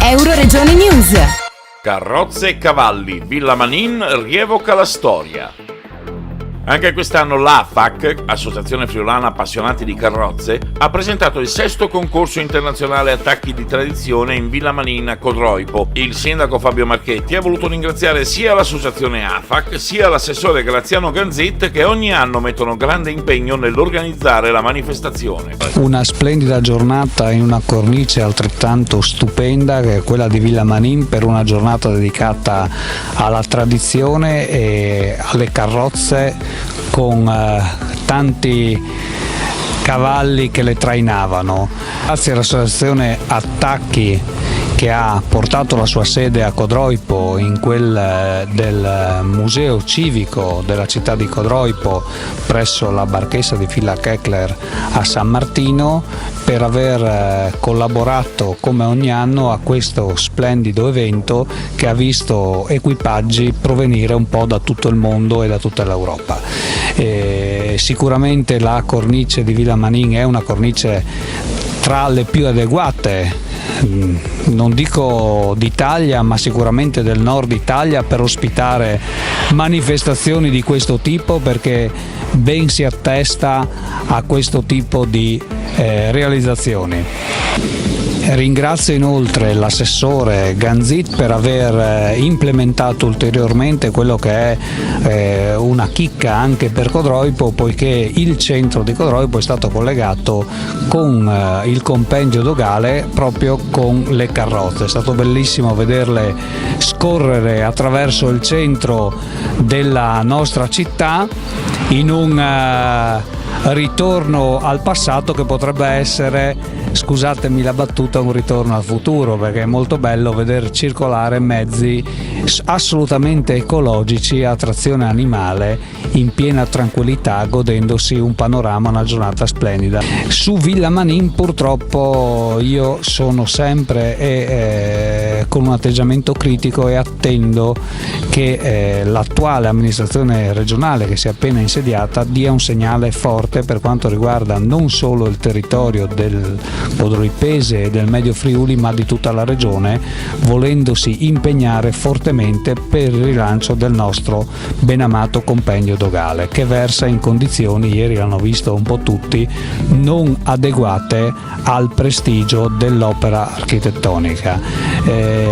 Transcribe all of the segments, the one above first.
Euroregione News. Carrozze e cavalli, Villa Manin rievoca la storia. Anche quest'anno l'AFAC, Associazione Friulana Appassionati di Carrozze, ha presentato il 6º concorso internazionale attacchi di tradizione in Villa Manin a Codroipo. Il sindaco Fabio Marchetti ha voluto ringraziare sia l'associazione AFAC sia l'assessore Graziano Ganzit, che ogni anno mettono grande impegno nell'organizzare la manifestazione. Una splendida giornata in una cornice altrettanto stupenda che è quella di Villa Manin, per una giornata dedicata alla tradizione e alle carrozze, con tanti cavalli che le trainavano. Grazie all'associazione Attacchi, che ha portato la sua sede a Codroipo, in quel del museo civico della città di Codroipo, presso la Barchessa di Villa Kekler a San Martino, per aver collaborato come ogni anno a questo splendido evento che ha visto equipaggi provenire un po' da tutto il mondo e da tutta l'Europa. Sicuramente la cornice di Villa Manin è una cornice tra le più adeguate, non dico d'Italia, ma sicuramente del nord Italia, per ospitare manifestazioni di questo tipo, perché ben si attesta a questo tipo di realizzazioni. Ringrazio inoltre l'assessore Ganzit per aver implementato ulteriormente quello che è una chicca anche per Codroipo, poiché il centro di Codroipo è stato collegato con il compendio dogale proprio con le carrozze. È stato bellissimo vederle scorrere attraverso il centro della nostra città in un ritorno al passato che potrebbe essere, scusatemi la battuta, un ritorno al futuro, perché è molto bello veder circolare mezzi assolutamente ecologici a trazione animale in piena tranquillità, godendosi un panorama, una giornata splendida. Su Villa Manin purtroppo io sono sempre con un atteggiamento critico, e attendo che l'attuale amministrazione regionale, che si è appena insediata, dia un segnale forte per quanto riguarda non solo il territorio del Codroipese e del Medio Friuli, ma di tutta la regione, volendosi impegnare fortemente per il rilancio del nostro benamato compendio dogale, che versa in condizioni, ieri l'hanno visto un po' tutti, non adeguate al prestigio dell'opera architettonica.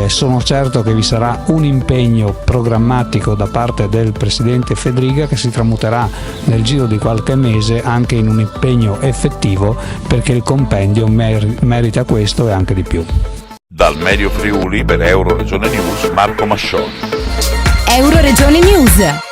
Sono certo che vi sarà un impegno programmatico da parte del Presidente Fedriga, che si tramuterà nel giro di qualche mese anche in un impegno effettivo, perché il compendio merita questo e anche di più. Dal Medio Friuli per Euroregione News, Marco Mascioni. Euroregione News.